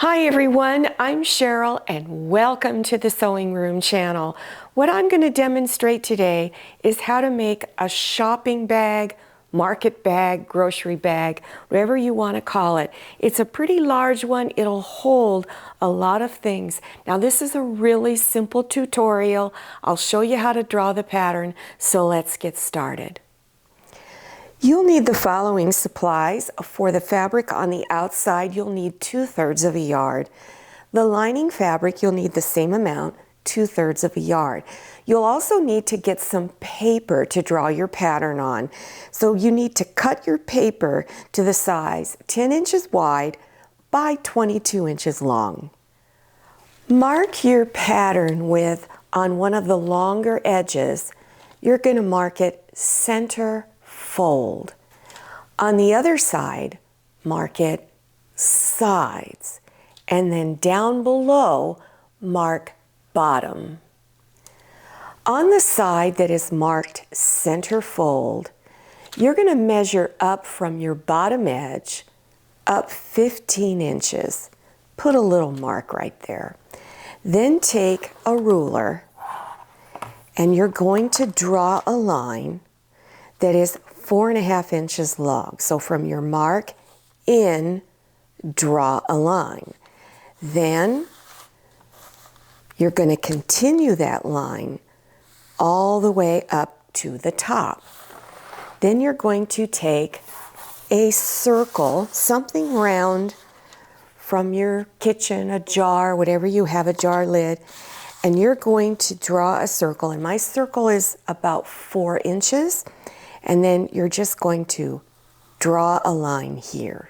Hi everyone, I'm Cheryl and welcome to the Sewing Room channel. What I'm going to demonstrate today is how to make a shopping bag, market bag, grocery bag, whatever you want to call it. It's a pretty large one. It'll hold a lot of things. Now this is a really simple tutorial. I'll show you how to draw the pattern, so let's get started. You'll need the following supplies. For the fabric on the outside, you'll need 2/3 of a yard. The lining fabric, you'll need the same amount, 2/3 of a yard. You'll also need to get some paper to draw your pattern on. So you need to cut your paper to the size 10 inches wide by 22 inches long. Mark your pattern with, on one of the longer edges, you're going to mark it center fold. On the other side, mark it sides. And then down below, mark bottom. On the side that is marked center fold, you're going to measure up from your bottom edge up 15 inches. Put a little mark right there. Then take a ruler and you're going to draw a line that is 4.5 inches long. So from your mark in, draw a line. Then you're going to continue that line all the way up to the top. Then you're going to take a circle, something round from your kitchen, a jar, whatever you have, a jar lid, and you're going to draw a circle. And my circle is about 4 inches. And then you're just going to draw a line here.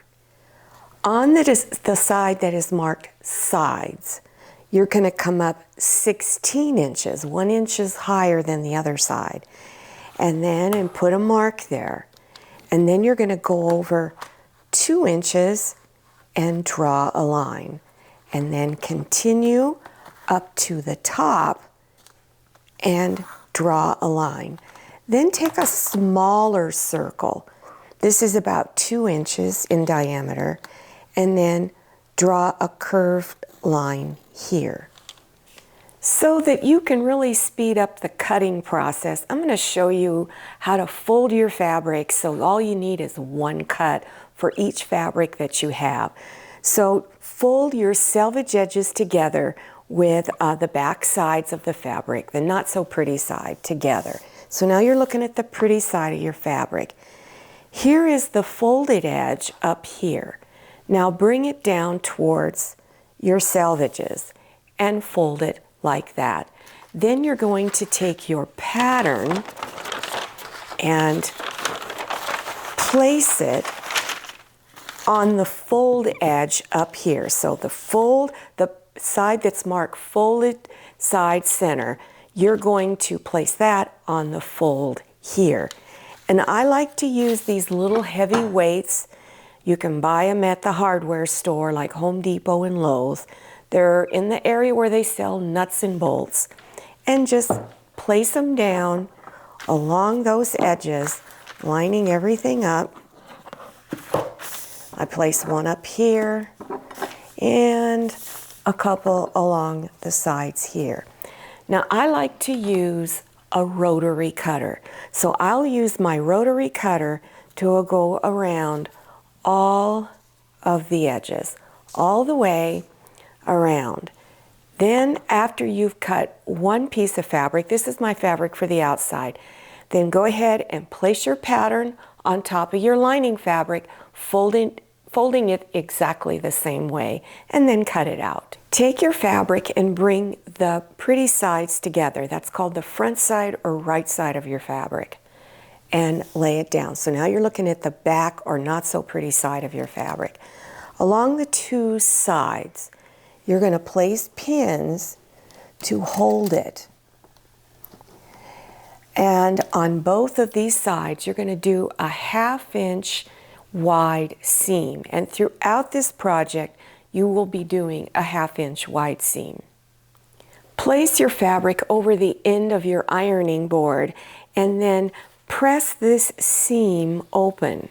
On the side that is marked sides, you're going to come up 16 inches, 1 inch higher than the other side. And put a mark there. And then you're going to go over 2 inches and draw a line. And then continue up to the top and draw a line. Then take a smaller circle. This is about 2 inches in diameter. And then draw a curved line here. So that you can really speed up the cutting process, I'm going to show you how to fold your fabric so all you need is one cut for each fabric that you have. So fold your selvage edges together with the back sides of the fabric, the not so pretty side, together. So now you're looking at the pretty side of your fabric. Here is the folded edge up here. Now bring it down towards your selvages and fold it like that. Then you're going to take your pattern and place it on the fold edge up here. So the side that's marked folded side center, you're going to place that on the fold here. And I like to use these little heavy weights. You can buy them at the hardware store like Home Depot and Lowe's. They're in the area where they sell nuts and bolts. And just place them down along those edges, lining everything up. I place one up here and a couple along the sides here. Now I like to use a rotary cutter. So I'll use my rotary cutter to go around all of the edges, all the way around. Then after you've cut one piece of fabric, this is my fabric for the outside, then go ahead and place your pattern on top of your lining fabric, folding it exactly the same way, and then cut it out. Take your fabric and bring the pretty sides together. That's called the front side or right side of your fabric, and lay it down. So now you're looking at the back or not so pretty side of your fabric. Along the two sides, you're going to place pins to hold it. And on both of these sides, you're going to do a 1/2 inch wide seam. And throughout this project, you will be doing a 1/2 inch wide seam. Place your fabric over the end of your ironing board and then press this seam open.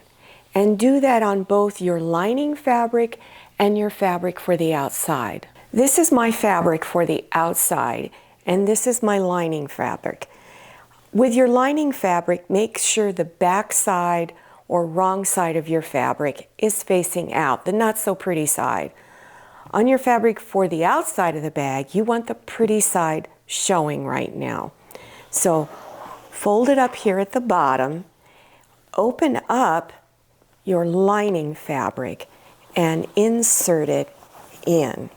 And do that on both your lining fabric and your fabric for the outside. This is my fabric for the outside, and this is my lining fabric. With your lining fabric, make sure the back side or wrong side of your fabric is facing out, the not so pretty side. On your fabric for the outside of the bag, you want the pretty side showing right now. So fold it up here at the bottom, open up your lining fabric and insert it in.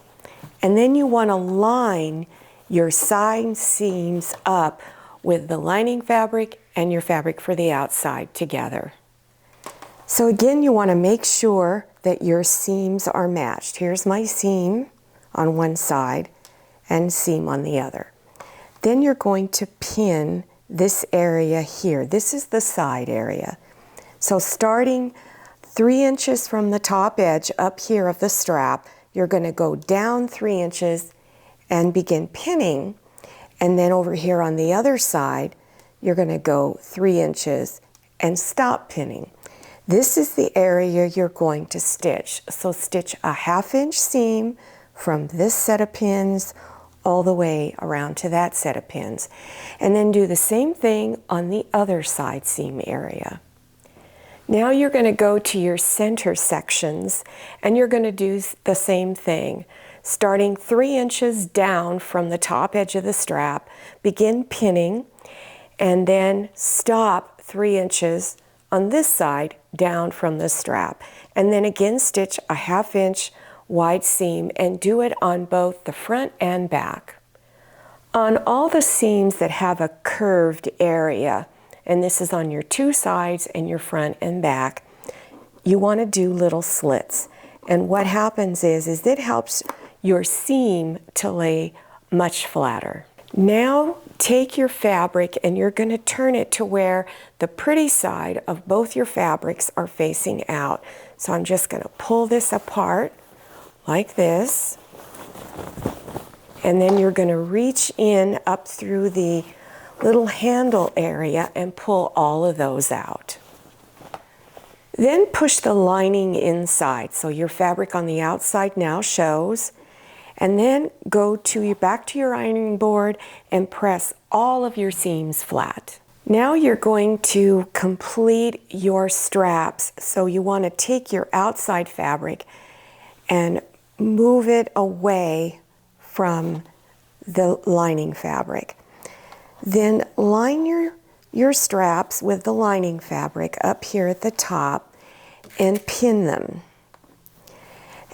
And then you want to line your side seams up with the lining fabric and your fabric for the outside together. So again, you want to make sure that your seams are matched. Here's my seam on one side and seam on the other. Then you're going to pin this area here. This is the side area. So starting 3 inches from the top edge up here of the strap, you're going to go down 3 inches and begin pinning. And then over here on the other side, you're going to go 3 inches and stop pinning. This is the area you're going to stitch. So stitch a 1/2 inch seam from this set of pins all the way around to that set of pins. And then do the same thing on the other side seam area. Now you're going to go to your center sections and you're going to do the same thing. Starting 3 inches down from the top edge of the strap, begin pinning and then stop 3 inches on this side down from the strap. And then again stitch a 1/2 inch wide seam and do it on both the front and back. On all the seams that have a curved area, and this is on your 2 sides and your front and back, you want to do little slits. And what happens is it helps your seam to lay much flatter. Now take your fabric and you're going to turn it to where the pretty side of both your fabrics are facing out. So I'm just going to pull this apart like this. And then you're going to reach in up through the little handle area and pull all of those out. Then push the lining inside. So your fabric on the outside now shows. And then go back to your ironing board and press all of your seams flat. Now you're going to complete your straps. So you want to take your outside fabric and move it away from the lining fabric. Then line your straps with the lining fabric up here at the top and pin them.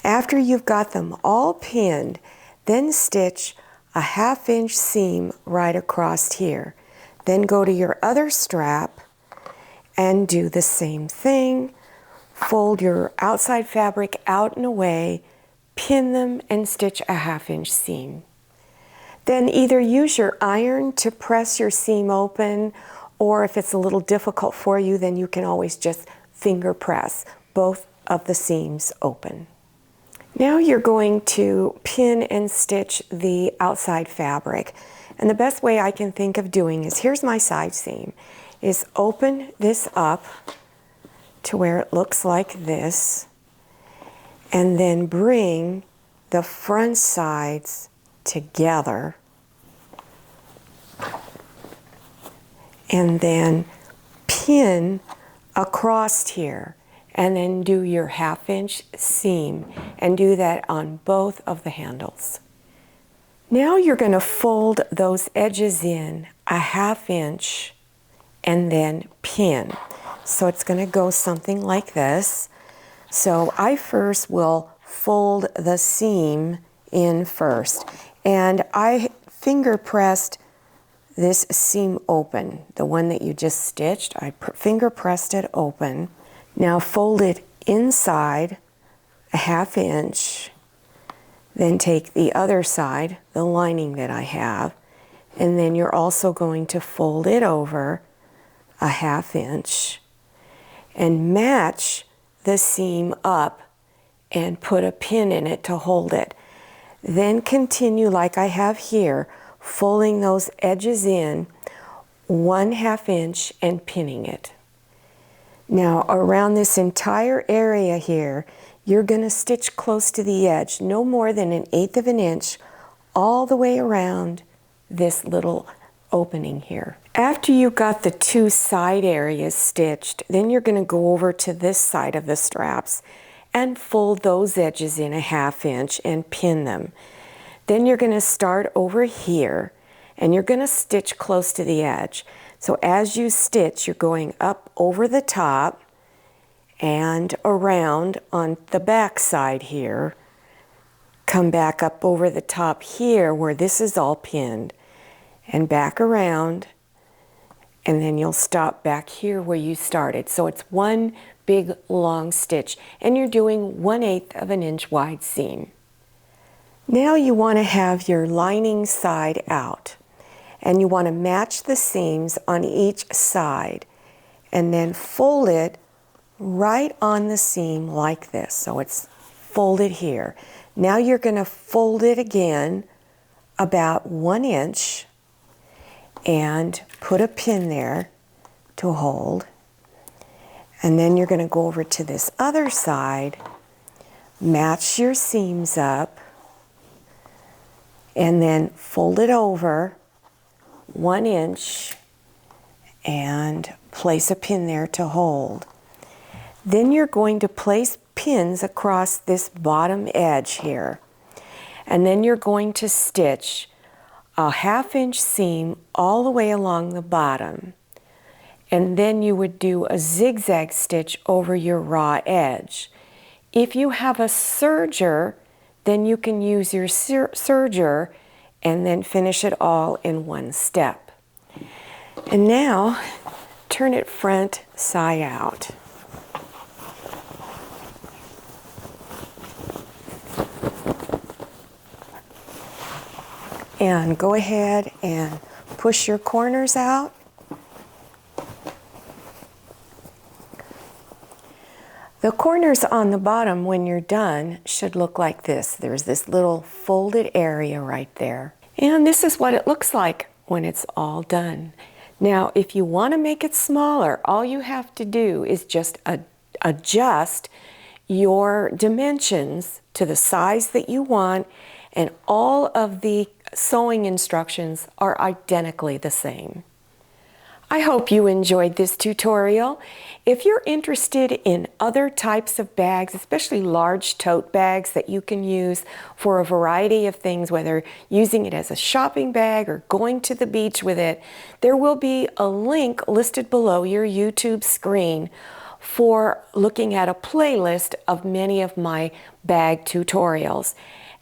After you've got them all pinned, then stitch a 1/2 inch seam right across here. Then go to your other strap and do the same thing. Fold your outside fabric out and away, pin them and stitch a 1/2 inch seam. Then either use your iron to press your seam open, or if it's a little difficult for you, then you can always just finger press both of the seams open. Now you're going to pin and stitch the outside fabric. And the best way I can think of doing is, here's my side seam, is open this up to where it looks like this, and then bring the front sides together, and then pin across here. And then do your 1/2 inch seam and do that on both of the handles. Now you're going to fold those edges in a 1/2 inch and then pin. So it's going to go something like this. So I first will fold the seam in first, and I finger pressed this seam open, the one that you just stitched. I finger pressed it open. Now fold it inside a 1/2 inch, then take the other side, the lining that I have, and then you're also going to fold it over a 1/2 inch and match the seam up and put a pin in it to hold it. Then continue like I have here, folding those edges in 1/2 inch and pinning it. Now around this entire area here, you're going to stitch close to the edge, no more than 1/8 of an inch, all the way around this little opening here. After you got the 2 side areas stitched, then you're going to go over to this side of the straps and fold those edges in 1/2 inch and pin them. Then you're going to start over here and you're going to stitch close to the edge. So as you stitch, you're going up over the top and around on the back side here. Come back up over the top here where this is all pinned and back around, and then you'll stop back here where you started. So it's one big long stitch, and you're doing 1/8 of an inch wide seam. Now you want to have your lining side out, and you want to match the seams on each side and then fold it right on the seam like this. So it's folded here. Now you're going to fold it again about 1 inch and put a pin there to hold. And then you're going to go over to this other side, match your seams up, and then fold it over 1 inch and place a pin there to hold. Then you're going to place pins across this bottom edge here. And then you're going to stitch a 1/2 inch seam all the way along the bottom. And then you would do a zigzag stitch over your raw edge. If you have a serger, then you can use your serger and then finish it all in one step. And now turn it front side out. And go ahead and push your corners out. The corners on the bottom when you're done should look like this. There's this little folded area right there. And this is what it looks like when it's all done. Now, if you want to make it smaller, all you have to do is just adjust your dimensions to the size that you want, and all of the sewing instructions are identically the same. I hope you enjoyed this tutorial. If you're interested in other types of bags, especially large tote bags that you can use for a variety of things, whether using it as a shopping bag or going to the beach with it, there will be a link listed below your YouTube screen for looking at a playlist of many of my bag tutorials.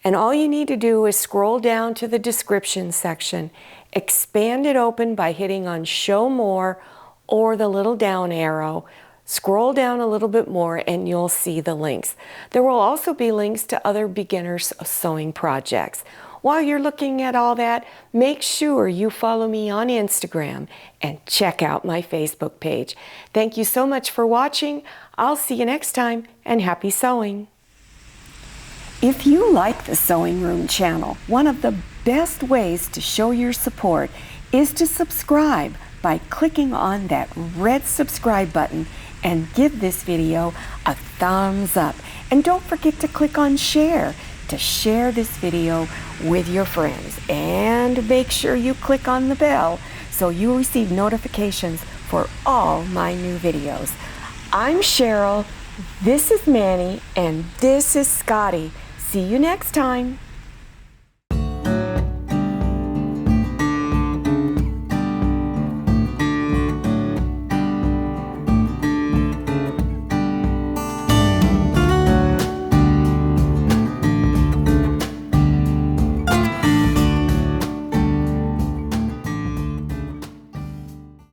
And all you need to do is scroll down to the description section, expand it open by hitting on Show More or the little down arrow. Scroll down a little bit more and you'll see the links. There will also be links to other beginners sewing projects. While you're looking at all that, make sure you follow me on Instagram and check out my Facebook page. Thank you so much for watching. I'll see you next time, and happy sewing. If you like the Sewing Room channel, one of the best ways to show your support is to subscribe by clicking on that red subscribe button and give this video a thumbs up. And don't forget to click on share to share this video with your friends. And make sure you click on the bell so you receive notifications for all my new videos. I'm Cheryl, this is Manny, and this is Scotty. See you next time.